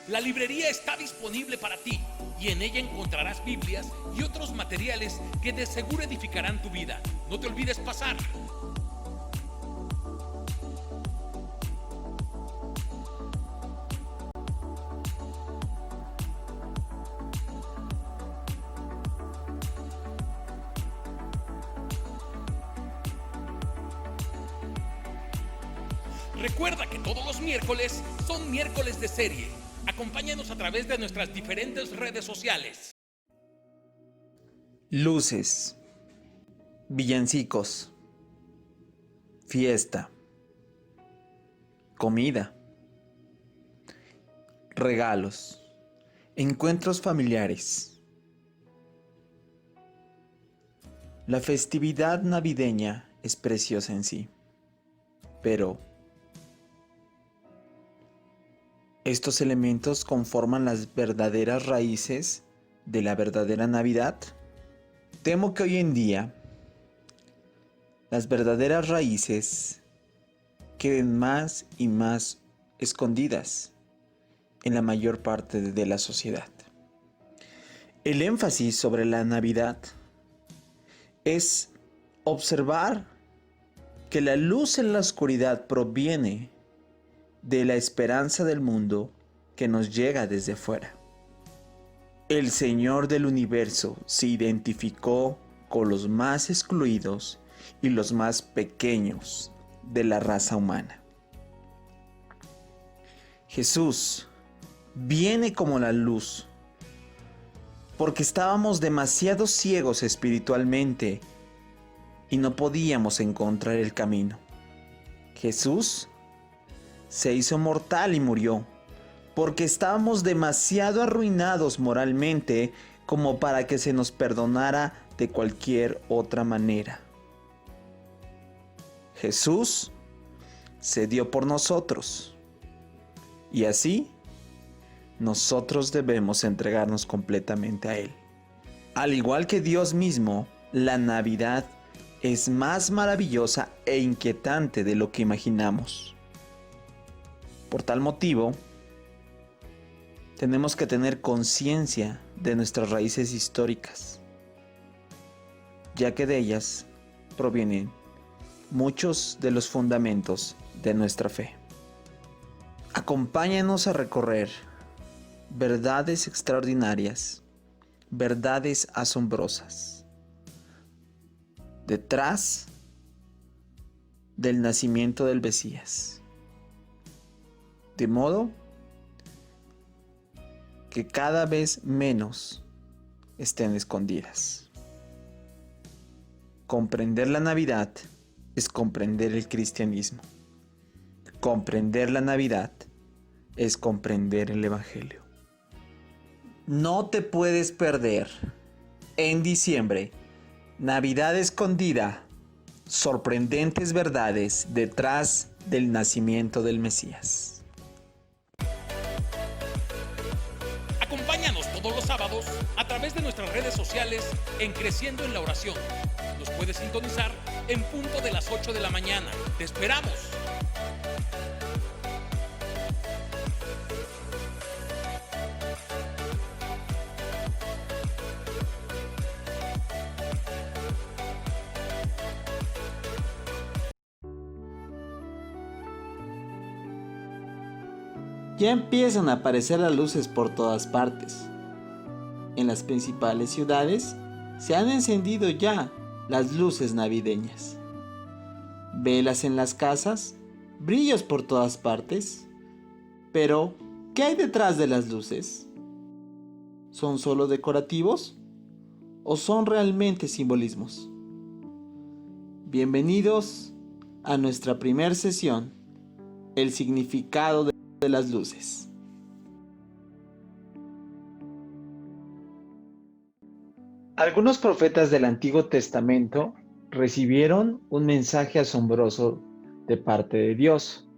La librería está disponible para ti y en ella encontrarás Biblias y otros materiales que de seguro edificarán tu vida. No te olvides pasar. Recuerda que todos los miércoles son miércoles de serie. Acompáñanos a través de nuestras diferentes redes sociales. Luces, villancicos, fiesta, comida, regalos, encuentros familiares. La festividad navideña es preciosa en sí, pero ¿estos elementos conforman las verdaderas raíces de la verdadera Navidad? Temo que hoy en día las verdaderas raíces queden más y más escondidas en la mayor parte de la sociedad. El énfasis sobre la Navidad es observar que la luz en la oscuridad proviene de la esperanza del mundo que nos llega desde fuera. El Señor del universo se identificó con los más excluidos y los más pequeños de la raza humana. Jesús viene como la luz porque estábamos demasiado ciegos espiritualmente y no podíamos encontrar el camino. Jesús se hizo mortal y murió, porque estábamos demasiado arruinados moralmente como para que se nos perdonara de cualquier otra manera. Jesús se dio por nosotros, y así nosotros debemos entregarnos completamente a Él. Al igual que Dios mismo, la Navidad es más maravillosa e inquietante de lo que imaginamos. Por tal motivo, tenemos que tener conciencia de nuestras raíces históricas, ya que de ellas provienen muchos de los fundamentos de nuestra fe. Acompáñanos a recorrer verdades extraordinarias, verdades asombrosas, detrás del nacimiento del Mesías. De modo que cada vez menos estén escondidas. Comprender la Navidad es comprender el cristianismo. Comprender la Navidad es comprender el Evangelio. No te puedes perder en diciembre Navidad escondida, sorprendentes verdades detrás del nacimiento del Mesías. Acompáñanos todos los sábados a través de nuestras redes sociales en Creciendo en la Oración. Nos puedes sintonizar en punto de las 8 de la mañana. ¡Te esperamos! Ya empiezan a aparecer las luces por todas partes. En las principales ciudades se han encendido ya las luces navideñas. Velas en las casas, brillos por todas partes. Pero, ¿qué hay detrás de las luces? ¿Son solo decorativos? ¿O son realmente simbolismos? Bienvenidos a nuestra primera sesión, el significado de las luces. Algunos profetas del Antiguo Testamento recibieron un mensaje asombroso de parte de Dios,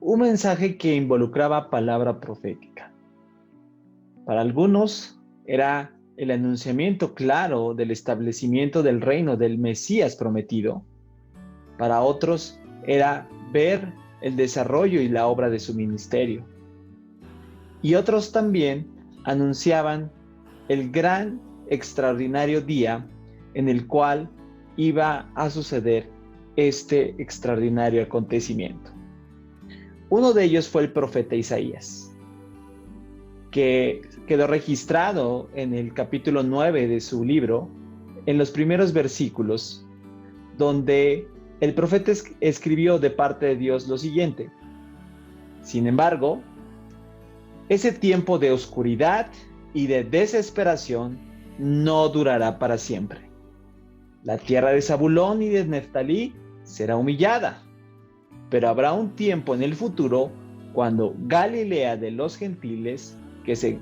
un mensaje que involucraba palabra profética. Para algunos era el anunciamiento claro del establecimiento del reino del Mesías prometido. Para otros era ver el desarrollo y la obra de su ministerio. y otros también anunciaban el gran, extraordinario día en el cual iba a suceder este extraordinario acontecimiento. Uno de ellos fue el profeta Isaías, que quedó registrado en el capítulo 9 de su libro, en los primeros versículos, donde el profeta escribió de parte de Dios lo siguiente: sin embargo, ese tiempo de oscuridad y de desesperación no durará para siempre. La tierra de Zabulón y de Neftalí será humillada, pero habrá un tiempo en el futuro cuando Galilea de los gentiles, que se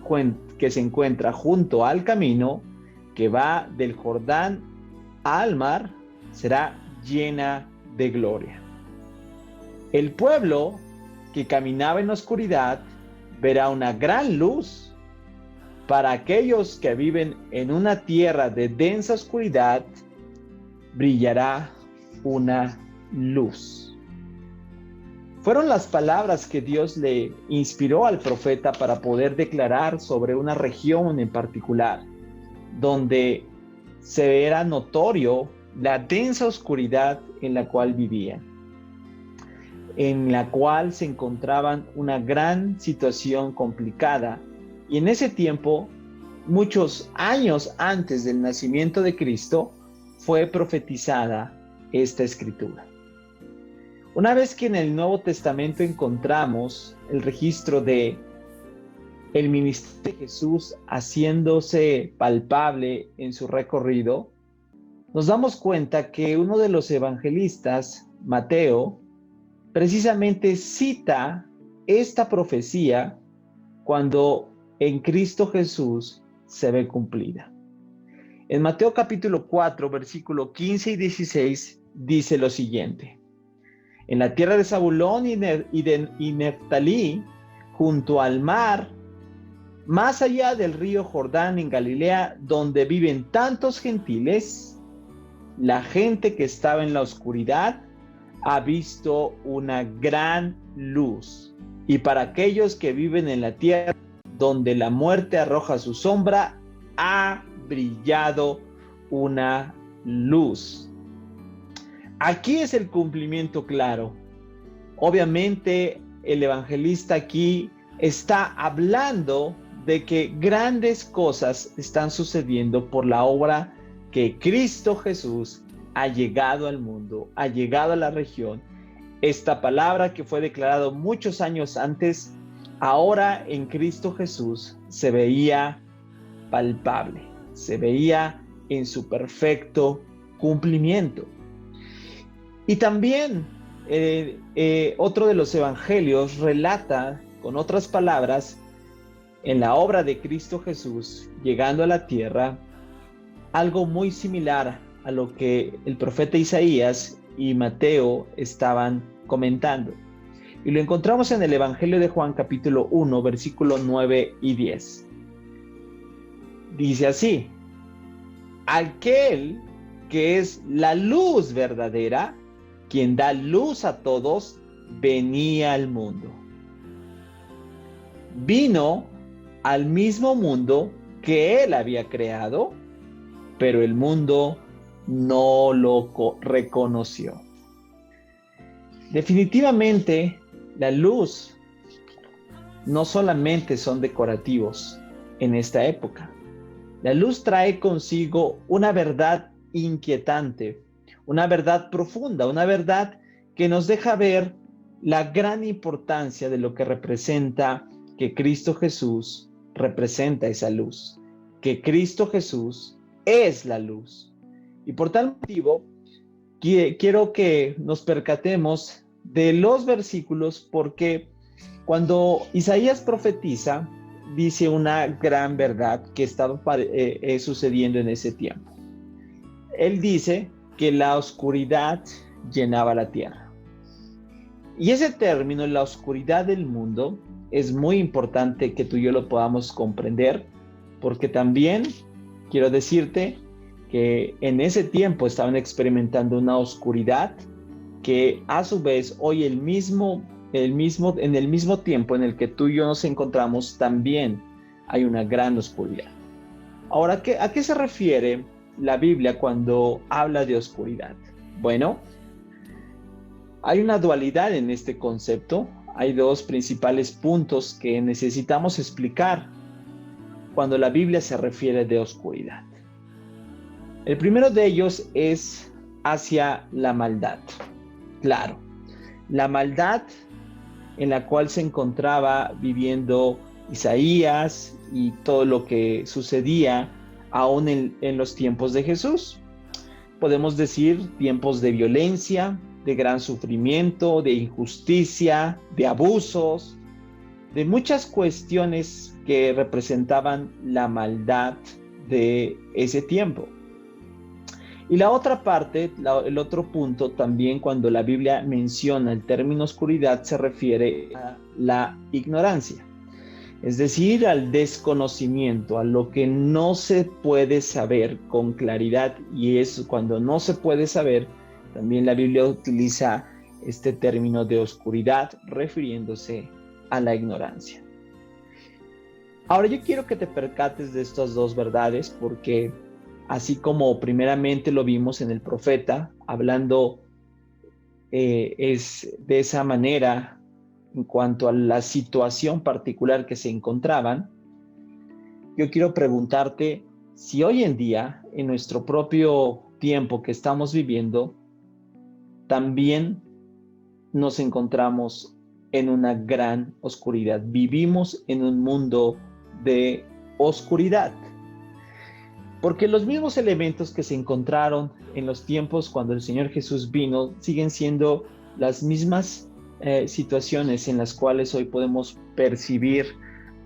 encuentra junto al camino que va del Jordán al mar, será llena de gloria. El pueblo que caminaba en oscuridad verá una gran luz. Para aquellos que viven en una tierra de densa oscuridad, brillará una luz. Fueron las palabras que Dios le inspiró al profeta para poder declarar sobre una región en particular, donde se era notorio la densa oscuridad en la cual vivían, en la cual se encontraban una gran situación complicada. Y en ese tiempo, muchos años antes del nacimiento de Cristo, fue profetizada esta escritura. Una vez que en el Nuevo Testamento encontramos el registro de el ministerio de Jesús haciéndose palpable en su recorrido, nos damos cuenta que uno de los evangelistas, Mateo, precisamente cita esta profecía cuando en Cristo Jesús se ve cumplida. En Mateo capítulo 4, versículo 15 y 16, dice lo siguiente: en la tierra de Zabulón y Neftalí, junto al mar, más allá del río Jordán en Galilea, donde viven tantos gentiles, la gente que estaba en la oscuridad ha visto una gran luz. Y para aquellos que viven en la tierra donde la muerte arroja su sombra, ha brillado una luz. Aquí es el cumplimiento claro. Obviamente el evangelista aquí está hablando de que grandes cosas están sucediendo por la obra que Cristo Jesús ha llegado al mundo, ha llegado a la región. Esta palabra que fue declarado muchos años antes, ahora en Cristo Jesús se veía palpable, se veía en su perfecto cumplimiento. Y también otro de los evangelios relata con otras palabras en la obra de Cristo Jesús llegando a la tierra algo muy similar a lo que el profeta Isaías y Mateo estaban comentando. Y lo encontramos en el Evangelio de Juan capítulo 1, versículo 9 y 10. Dice así: aquel que es la luz verdadera, quien da luz a todos, venía al mundo. Vino al mismo mundo que él había creado, pero el mundo no lo reconoció. Definitivamente, la luz no solamente son decorativos en esta época. La luz trae consigo una verdad inquietante, una verdad profunda, una verdad que nos deja ver la gran importancia de lo que representa que Cristo Jesús representa esa luz, que Cristo Jesús es la luz. Y por tal motivo, quiero que nos percatemos de los versículos, porque cuando Isaías profetiza, dice una gran verdad que estaba sucediendo en ese tiempo. Él dice que la oscuridad llenaba la tierra. Y ese término, la oscuridad del mundo, es muy importante que tú y yo lo podamos comprender, porque también quiero decirte que en ese tiempo estaban experimentando una oscuridad que a su vez hoy el mismo en el mismo tiempo en el que tú y yo nos encontramos, también hay una gran oscuridad. Ahora, ¿a qué se refiere la Biblia cuando habla de oscuridad? Bueno, hay una dualidad en este concepto. Hay dos principales puntos que necesitamos explicar cuando la Biblia se refiere de oscuridad. El primero de ellos es hacia la maldad. Claro, la maldad en la cual se encontraba viviendo Isaías y todo lo que sucedía aún en los tiempos de Jesús. Podemos decir tiempos de violencia, de gran sufrimiento, de injusticia, de abusos, de muchas cuestiones que representaban la maldad de ese tiempo. Y la otra parte, el otro punto también, cuando la Biblia menciona el término oscuridad, se refiere a la ignorancia, es decir, al desconocimiento, a lo que no se puede saber con claridad. Y es cuando no se puede saber, también la Biblia utiliza este término de oscuridad, refiriéndose a la ignorancia. Ahora yo quiero que te percates de estas dos verdades, porque así como primeramente lo vimos en el profeta, hablando es de esa manera en cuanto a la situación particular que se encontraban, yo quiero preguntarte si hoy en día, en nuestro propio tiempo que estamos viviendo, también nos encontramos en una gran oscuridad. Vivimos en un mundo de oscuridad. Porque los mismos elementos que se encontraron en los tiempos cuando el Señor Jesús vino siguen siendo las mismas situaciones en las cuales hoy podemos percibir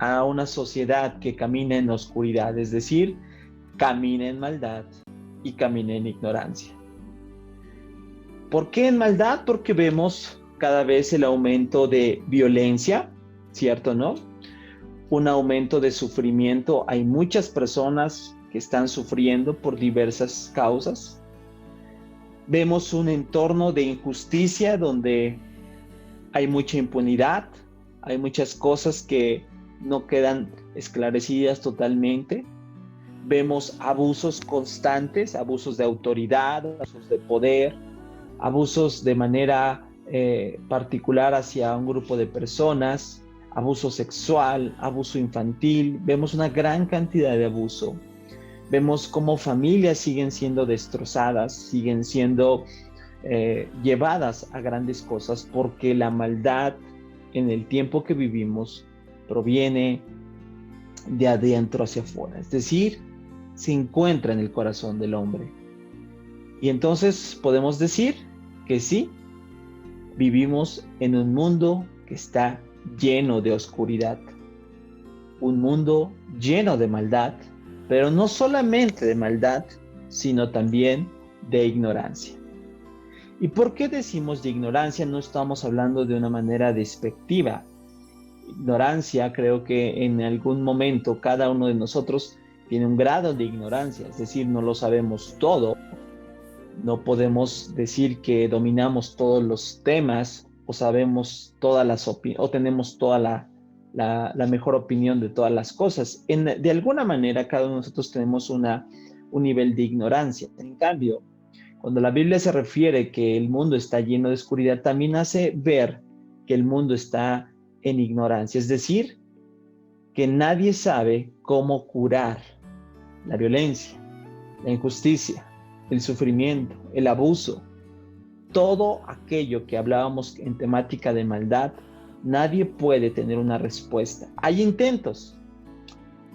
a una sociedad que camina en oscuridad, es decir, camina en maldad y camina en ignorancia. ¿Por qué en maldad? Porque vemos cada vez el aumento de violencia, ¿cierto, no? Un aumento de sufrimiento. Hay muchas personas que están sufriendo por diversas causas. Vemos un entorno de injusticia donde hay mucha impunidad, hay muchas cosas que no quedan esclarecidas totalmente. Vemos abusos constantes, abusos de autoridad, abusos de poder, abusos de manera particular hacia un grupo de personas, abuso sexual, abuso infantil. Vemos una gran cantidad de abuso. Vemos cómo familias siguen siendo destrozadas, siguen siendo llevadas a grandes cosas, porque la maldad en el tiempo que vivimos proviene de adentro hacia afuera, es decir, se encuentra en el corazón del hombre. Y entonces podemos decir que sí, vivimos en un mundo que está lleno de oscuridad, un mundo lleno de maldad, pero no solamente de maldad, sino también de ignorancia. ¿Y por qué decimos de ignorancia? No estamos hablando de una manera despectiva. Ignorancia, creo que en algún momento cada uno de nosotros tiene un grado de ignorancia, es decir, no lo sabemos todo. No podemos decir que dominamos todos los temas o sabemos todas las o tenemos toda la mejor opinión de todas las cosas. De alguna manera, cada uno de nosotros tenemos un nivel de ignorancia. En cambio, cuando la Biblia se refiere que el mundo está lleno de oscuridad, también hace ver que el mundo está en ignorancia. Es decir, que nadie sabe cómo curar la violencia, la injusticia, el sufrimiento, el abuso, todo aquello que hablábamos en temática de maldad. Nadie puede tener una respuesta. Hay intentos,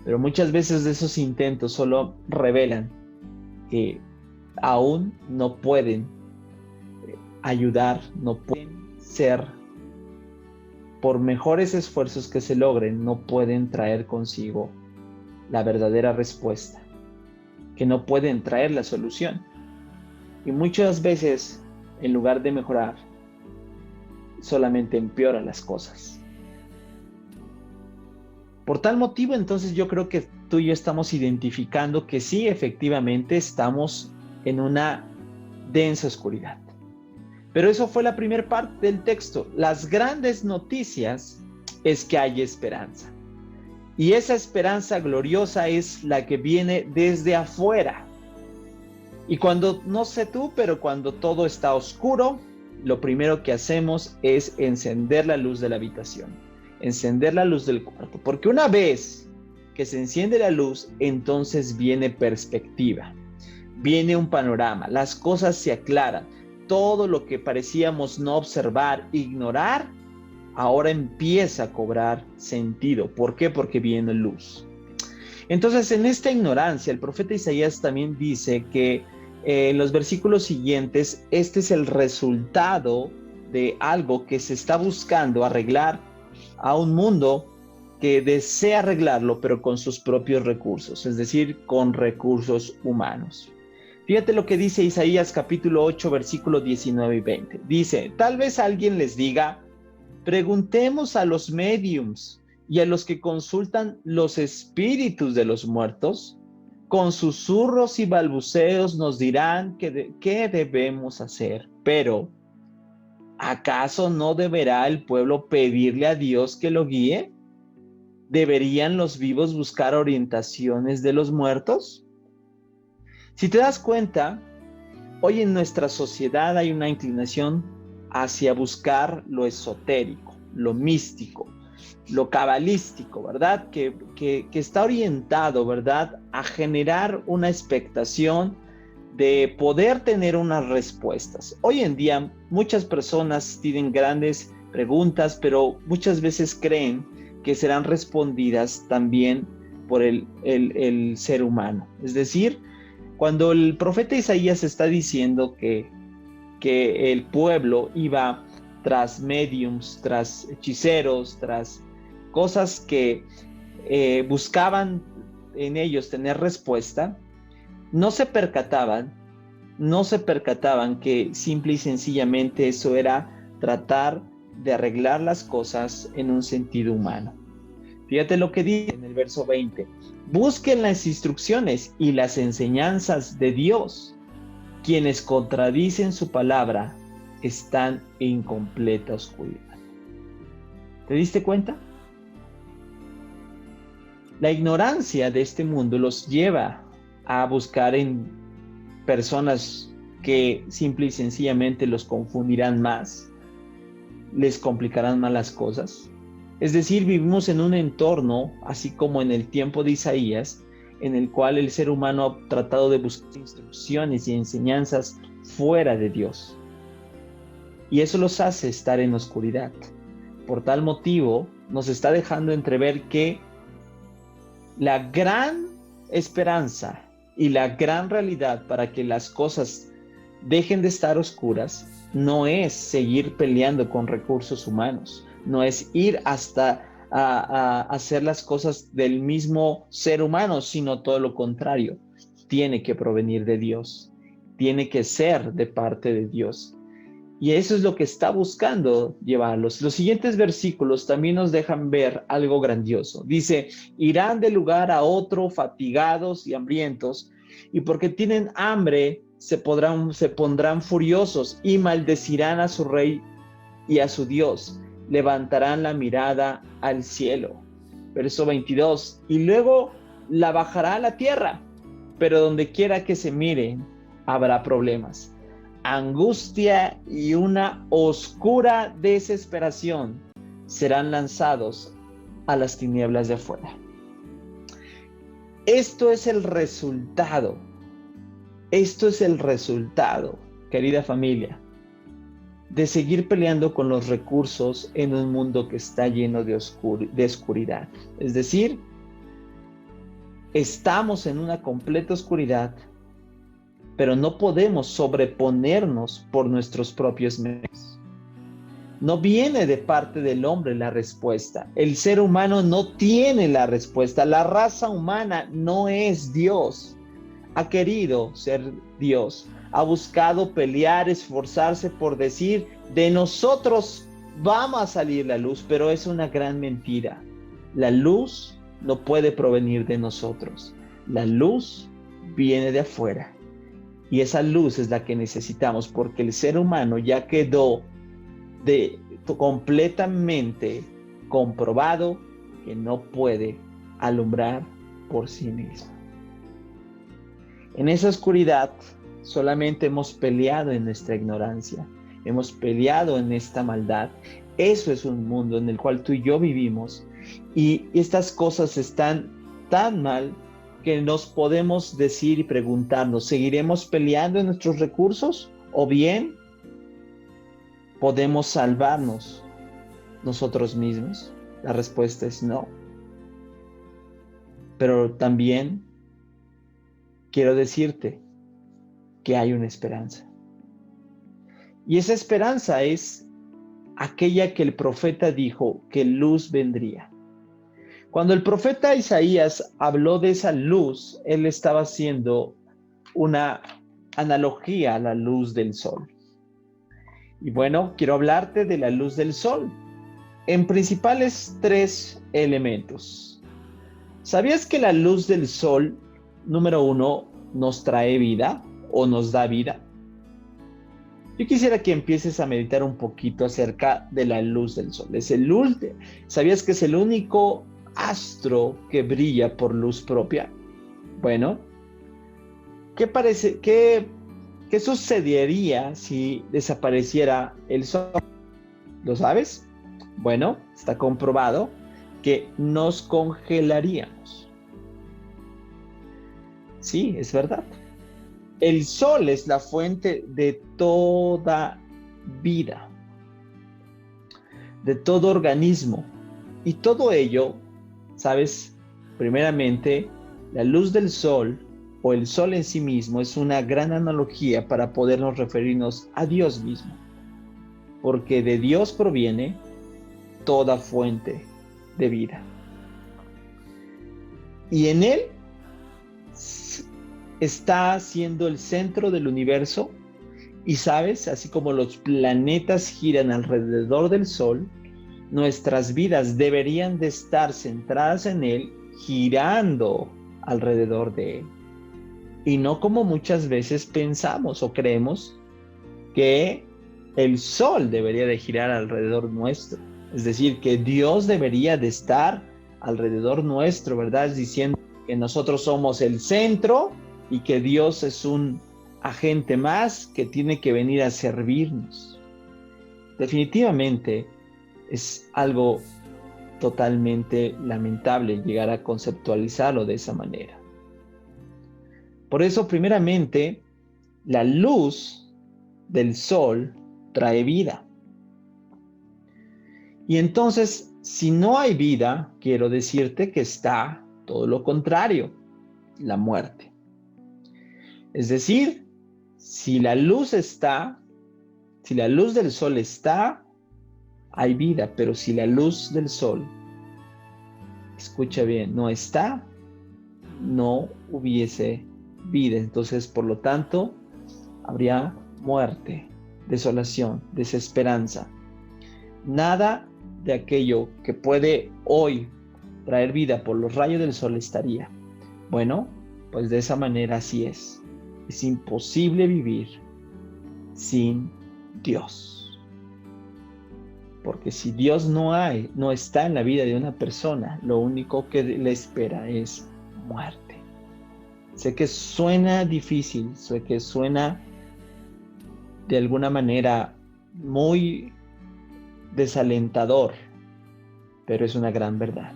pero muchas veces de esos intentos solo revelan que aún no pueden ayudar, no pueden ser, por mejores esfuerzos que se logren, no pueden traer consigo la verdadera respuesta, que no pueden traer la solución. Y muchas veces, en lugar de mejorar, solamente empeora las cosas. Por tal motivo, entonces yo creo que tú y yo estamos identificando que sí, efectivamente estamos en una densa oscuridad. Pero eso fue la primera parte del texto. Las grandes noticias es que hay esperanza. Y esa esperanza gloriosa es la que viene desde afuera. Y cuando, no sé tú, pero cuando todo está oscuro, lo primero que hacemos es encender la luz de la habitación, encender la luz del cuarto. Porque una vez que se enciende la luz, entonces viene perspectiva, viene un panorama, las cosas se aclaran. Todo lo que parecíamos no observar, ignorar, ahora empieza a cobrar sentido. ¿Por qué? Porque viene luz. Entonces, en esta ignorancia, el profeta Isaías también dice que en los versículos siguientes, este es el resultado de algo que se está buscando arreglar a un mundo que desea arreglarlo, pero con sus propios recursos, es decir, con recursos humanos. Fíjate lo que dice Isaías capítulo 8, versículos 19 y 20. Dice, tal vez alguien les diga, preguntemos a los médiums y a los que consultan los espíritus de los muertos, con susurros y balbuceos nos dirán qué debemos hacer. Pero, ¿acaso no deberá el pueblo pedirle a Dios que lo guíe? ¿Deberían los vivos buscar orientaciones de los muertos? Si te das cuenta, hoy en nuestra sociedad hay una inclinación hacia buscar lo esotérico, lo místico, lo cabalístico, ¿verdad? Que está orientado, ¿verdad?, a generar una expectación de poder tener unas respuestas. Hoy en día muchas personas tienen grandes preguntas, pero muchas veces creen que serán respondidas también por el ser humano. Es decir, cuando el profeta Isaías está diciendo que el pueblo iba tras médiums, tras hechiceros, tras cosas que buscaban en ellos tener respuesta, no se percataban que simple y sencillamente eso era tratar de arreglar las cosas en un sentido humano. Fíjate lo que dice en el verso 20. Busquen las instrucciones y las enseñanzas de Dios. Quienes contradicen su palabra están en completa oscuridad. ¿Te diste cuenta? La ignorancia de este mundo los lleva a buscar en personas que simple y sencillamente los confundirán más, les complicarán más las cosas. Es decir, vivimos en un entorno, así como en el tiempo de Isaías, en el cual el ser humano ha tratado de buscar instrucciones y enseñanzas fuera de Dios. Y eso los hace estar en oscuridad. Por tal motivo, nos está dejando entrever que la gran esperanza y la gran realidad para que las cosas dejen de estar oscuras no es seguir peleando con recursos humanos, no es ir hasta a hacer las cosas del mismo ser humano, sino todo lo contrario. Tiene que provenir de Dios, tiene que ser de parte de Dios. Y eso es lo que está buscando llevarlos. Los siguientes versículos también nos dejan ver algo grandioso. Dice, irán de lugar a otro fatigados y hambrientos, y porque tienen hambre se pondrán furiosos y maldecirán a su rey y a su Dios. Levantarán la mirada al cielo. Verso 22. Y luego la bajará a la tierra, pero donde quiera que se mire, habrá problemas, angustia y una oscura desesperación. Serán lanzados a las tinieblas de afuera. Esto es el resultado, querida familia, de seguir peleando con los recursos en un mundo que está lleno de oscuridad. Es decir, estamos en una completa oscuridad, pero no podemos sobreponernos por nuestros propios medios. No viene de parte del hombre la respuesta. El ser humano no tiene la respuesta. La raza humana no es Dios. Ha querido ser Dios. Ha buscado pelear, esforzarse por decir, de nosotros vamos a salir la luz, pero es una gran mentira. La luz no puede provenir de nosotros. La luz viene de afuera. Y esa luz es la que necesitamos porque el ser humano ya quedó completamente comprobado que no puede alumbrar por sí mismo. En esa oscuridad solamente hemos peleado en nuestra ignorancia, hemos peleado en esta maldad. Eso es un mundo en el cual tú y yo vivimos y estas cosas están tan mal que nos podemos decir y preguntarnos, ¿seguiremos peleando en nuestros recursos o bien podemos salvarnos nosotros mismos? La respuesta es no. Pero también quiero decirte que hay una esperanza. Y esa esperanza es aquella que el profeta dijo que luz vendría. Cuando el profeta Isaías habló de esa luz, él estaba haciendo una analogía a la luz del sol. Y bueno, quiero hablarte de la luz del sol en principales 3 elementos. ¿Sabías que la luz del sol, número 1, nos trae vida o nos da vida? Yo quisiera que empieces a meditar un poquito acerca de la luz del sol. ¿Sabías que es el único astro que brilla por luz propia? Bueno, ¿qué sucedería si desapareciera el sol? ¿Lo sabes? Bueno, está comprobado que nos congelaríamos. Sí, es verdad. El sol es la fuente de toda vida, de todo organismo. Y todo ello, ¿sabes? Primeramente, la luz del sol o el sol en sí mismo es una gran analogía para podernos referirnos a Dios mismo. Porque de Dios proviene toda fuente de vida. Y en Él está siendo el centro del universo y sabes, así como los planetas giran alrededor del Sol, nuestras vidas deberían de estar centradas en Él, girando alrededor de Él. Y no como muchas veces pensamos o creemos que el Sol debería de girar alrededor nuestro. Es decir, que Dios debería de estar alrededor nuestro, ¿verdad? Diciendo que nosotros somos el centro y que Dios es un agente más que tiene que venir a servirnos. Definitivamente es algo totalmente lamentable llegar a conceptualizarlo de esa manera. Por eso, primeramente, la luz del sol trae vida. Y entonces, si no hay vida, quiero decirte que está todo lo contrario, la muerte. Es decir, si la luz del sol está, hay vida, pero si la luz del sol, escucha bien, no está, no hubiese vida. Entonces, por lo tanto, habría muerte, desolación, desesperanza. Nada de aquello que puede hoy traer vida por los rayos del sol estaría. Bueno, pues de esa manera así es. Es imposible vivir sin Dios. Porque si Dios no está en la vida de una persona, lo único que le espera es muerte. Sé que suena difícil, sé que suena de alguna manera muy desalentador, pero es una gran verdad.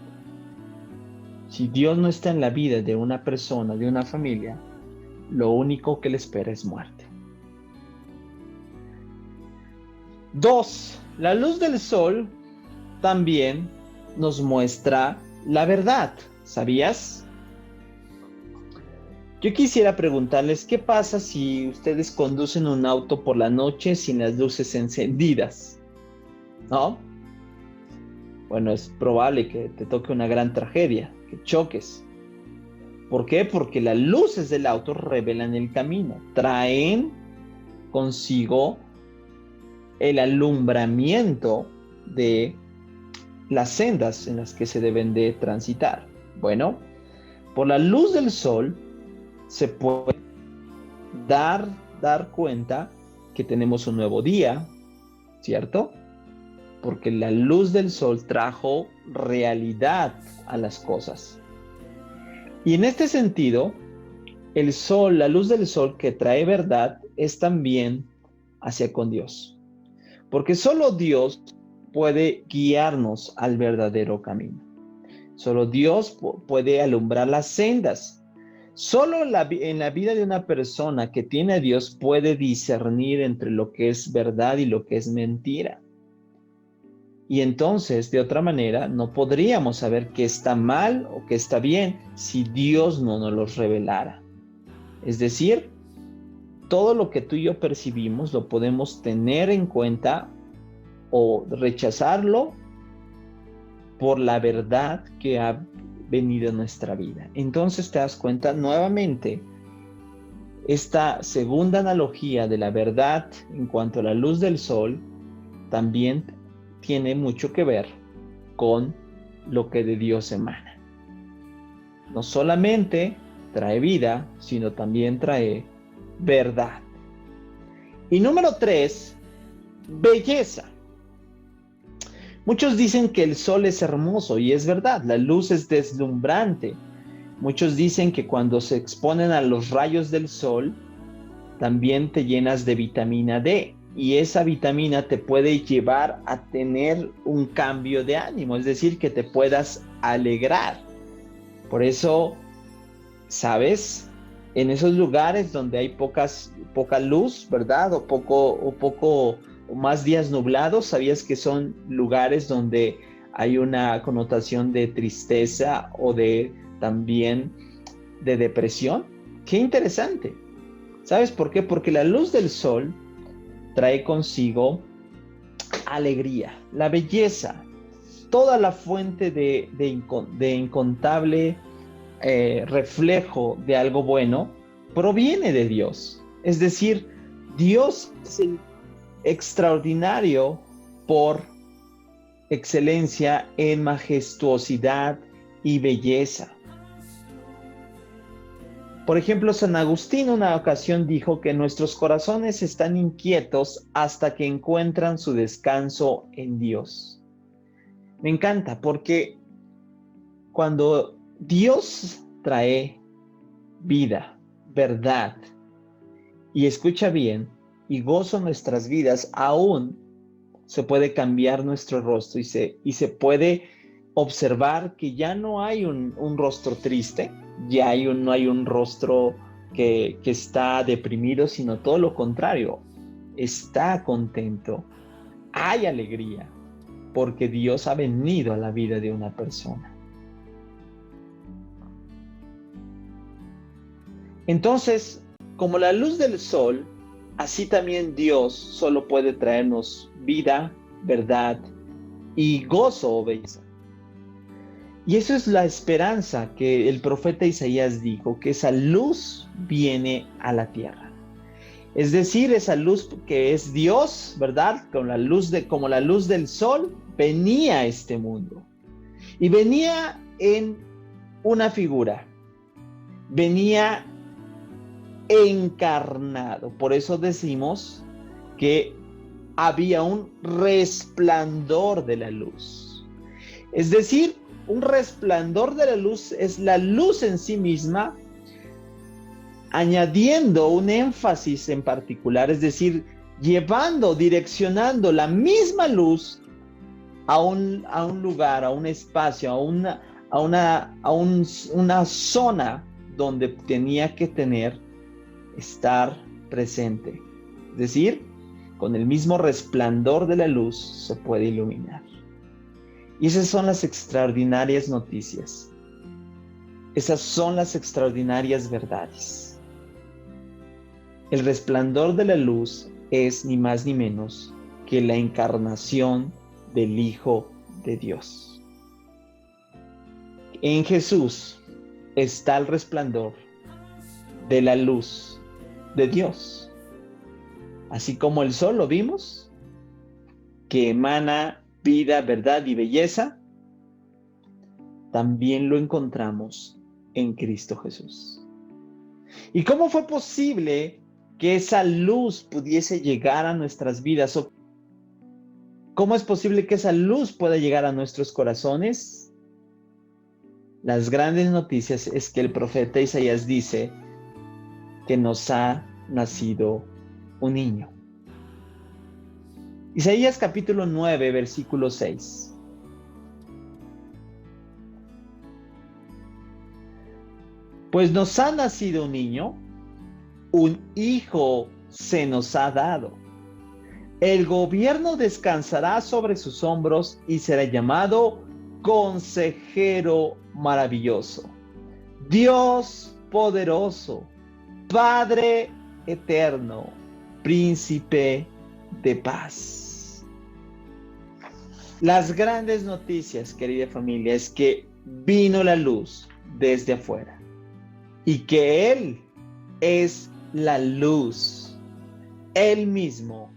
Si Dios no está en la vida de una persona, de una familia, lo único que le espera es muerte. 2. La luz del sol también nos muestra la verdad. ¿Sabías? Yo quisiera preguntarles, ¿qué pasa si ustedes conducen un auto por la noche sin las luces encendidas? ¿No? Bueno, es probable que te toque una gran tragedia, que choques. ¿Por qué? Porque las luces del auto revelan el camino, traen consigo el alumbramiento de las sendas en las que se deben de transitar. Bueno, por la luz del sol se puede dar cuenta que tenemos un nuevo día, ¿cierto? Porque la luz del sol trajo realidad a las cosas. Y en este sentido, el sol, la luz del sol que trae verdad, es también hacia con Dios. Porque solo Dios puede guiarnos al verdadero camino. Solo Dios puede alumbrar las sendas. Solo en la vida de una persona que tiene a Dios puede discernir entre lo que es verdad y lo que es mentira. Y entonces, de otra manera, no podríamos saber qué está mal o qué está bien si Dios no nos los revelara. Es decir, todo lo que tú y yo percibimos lo podemos tener en cuenta o rechazarlo por la verdad que ha venido a nuestra vida. Entonces te das cuenta nuevamente, esta segunda analogía de la verdad en cuanto a la luz del sol también tiene mucho que ver con lo que de Dios emana. No solamente trae vida, sino también trae verdad. Y número 3, belleza. Muchos dicen que el sol es hermoso y es verdad, la luz es deslumbrante. Muchos dicen que cuando se exponen a los rayos del sol, también te llenas de vitamina D y esa vitamina te puede llevar a tener un cambio de ánimo, es decir, que te puedas alegrar. Por eso, ¿sabes? En esos lugares donde hay poca luz, ¿verdad? O más días nublados, ¿sabías que son lugares donde hay una connotación de tristeza o de también de depresión? ¡Qué interesante! ¿Sabes por qué? Porque la luz del sol trae consigo alegría, la belleza, toda la fuente de incontable reflejo de algo bueno proviene de Dios. Es decir, Dios es el extraordinario por excelencia en majestuosidad y belleza. Por ejemplo, San Agustín una ocasión dijo que nuestros corazones están inquietos hasta que encuentran su descanso en Dios. Me encanta porque cuando Dios trae vida, verdad, y escucha bien, y gozo nuestras vidas, aún se puede cambiar nuestro rostro y se puede observar que ya no hay un rostro triste, no hay un rostro que está deprimido, sino todo lo contrario, está contento, hay alegría, porque Dios ha venido a la vida de una persona. Entonces, como la luz del sol, así también Dios solo puede traernos vida, verdad y gozo o belleza. Y eso es la esperanza que el profeta Isaías dijo, que esa luz viene a la tierra. Es decir, esa luz que es Dios, ¿verdad? Como la luz del sol, venía a este mundo. Y venía en una figura. Venía encarnado. Por eso decimos que había un resplandor de la luz. Es decir, un resplandor de la luz es la luz en sí misma, añadiendo un énfasis en particular, es decir, direccionando la misma luz a un lugar, a un espacio, a una zona donde tenía que estar presente. Es decir, con el mismo resplandor de la luz se puede iluminar. Y esas son las extraordinarias noticias. Esas son las extraordinarias verdades. El resplandor de la luz es ni más ni menos que la encarnación del Hijo de Dios. En Jesús está el resplandor de la luz de Dios. Así como el sol lo vimos, que emana vida, verdad y belleza, también lo encontramos en Cristo Jesús. ¿Y cómo fue posible que esa luz pudiese llegar a nuestras vidas? ¿O cómo es posible que esa luz pueda llegar a nuestros corazones? Las grandes noticias es que el profeta Isaías dice que nos ha nacido un niño. Isaías capítulo 9, versículo 6. Pues nos ha nacido un niño, un hijo se nos ha dado. El gobierno descansará sobre sus hombros y será llamado Consejero Maravilloso, Dios Poderoso, Padre Eterno, Príncipe de Paz. Las grandes noticias, querida familia, es que vino la luz desde afuera y que Él es la luz. Él mismo,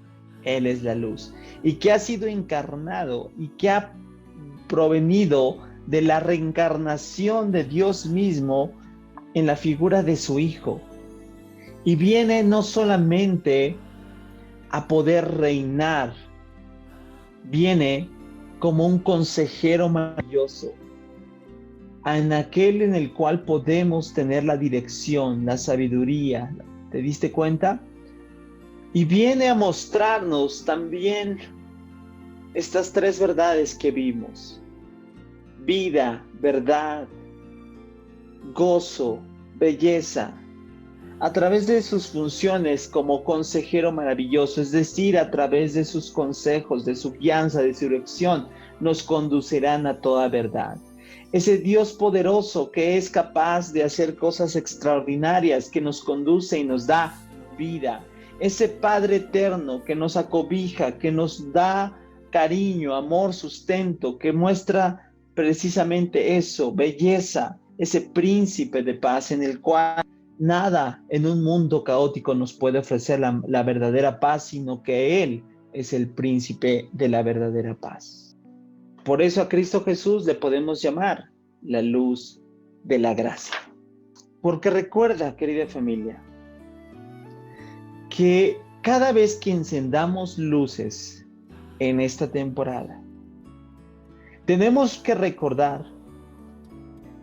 Él es la luz. Y que ha sido encarnado y que ha provenido de la reencarnación de Dios mismo en la figura de su Hijo. Y viene no solamente a poder reinar, viene como un consejero maravilloso, en aquel en el cual podemos tener la dirección, la sabiduría. ¿Te diste cuenta? Y viene a mostrarnos también estas tres verdades que vimos: vida, verdad, gozo, belleza, a través de sus funciones como consejero maravilloso, es decir, a través de sus consejos, de su guianza, de su dirección, nos conducirán a toda verdad. Ese Dios poderoso que es capaz de hacer cosas extraordinarias, que nos conduce y nos da vida. Ese Padre eterno que nos acobija, que nos da cariño, amor, sustento, que muestra precisamente eso, belleza, ese príncipe de paz en el cual nada en un mundo caótico nos puede ofrecer la verdadera paz, sino que Él es el príncipe de la verdadera paz. Por eso a Cristo Jesús le podemos llamar la luz de la gracia. Porque recuerda, querida familia, que cada vez que encendamos luces en esta temporada, tenemos que recordar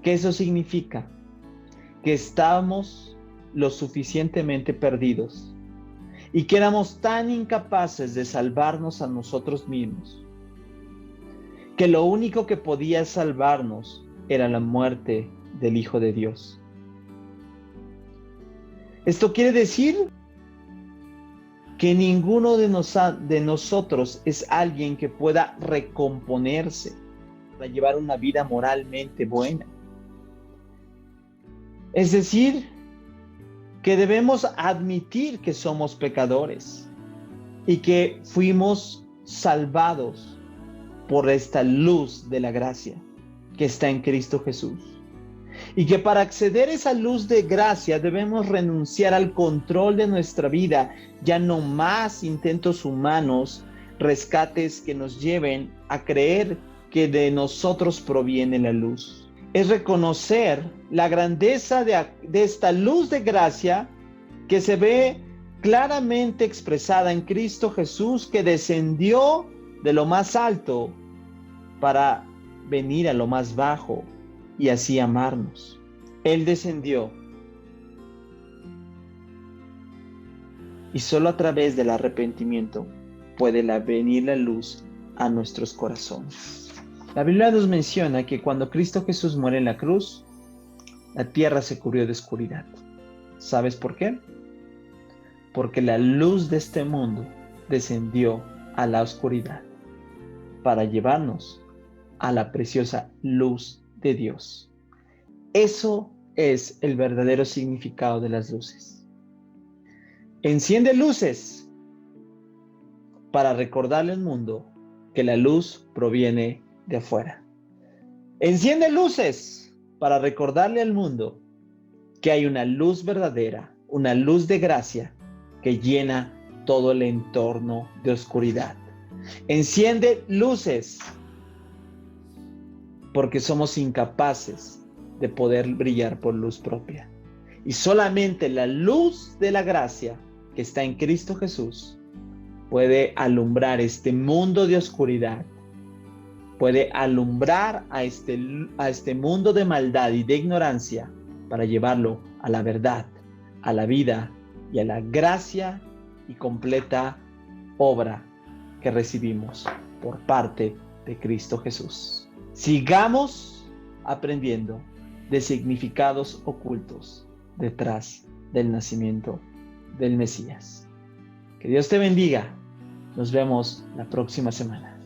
que eso significa que estamos lo suficientemente perdidos y que éramos tan incapaces de salvarnos a nosotros mismos, que lo único que podía salvarnos era la muerte del Hijo de Dios. Esto quiere decir que ninguno de nosotros es alguien que pueda recomponerse para llevar una vida moralmente buena. Es decir, que debemos admitir que somos pecadores y que fuimos salvados por esta luz de la gracia que está en Cristo Jesús. Y que para acceder a esa luz de gracia debemos renunciar al control de nuestra vida, ya no más intentos humanos, rescates que nos lleven a creer que de nosotros proviene la luz. Es reconocer la grandeza de esta luz de gracia que se ve claramente expresada en Cristo Jesús, que descendió de lo más alto para venir a lo más bajo y así amarnos. Él descendió y solo a través del arrepentimiento puede venir la luz a nuestros corazones. La Biblia nos menciona que cuando Cristo Jesús muere en la cruz, la tierra se cubrió de oscuridad. ¿Sabes por qué? Porque la luz de este mundo descendió a la oscuridad para llevarnos a la preciosa luz de Dios. Eso es el verdadero significado de las luces. Enciende luces para recordarle al mundo que la luz proviene de afuera. Enciende luces para recordarle al mundo que hay una luz verdadera, una luz de gracia que llena todo el entorno de oscuridad. Enciende luces porque somos incapaces de poder brillar por luz propia. Y solamente la luz de la gracia que está en Cristo Jesús puede alumbrar este mundo de oscuridad, puede alumbrar a este mundo de maldad y de ignorancia para llevarlo a la verdad, a la vida y a la gracia y completa obra que recibimos por parte de Cristo Jesús. Sigamos aprendiendo de significados ocultos detrás del nacimiento del Mesías. Que Dios te bendiga. Nos vemos la próxima semana.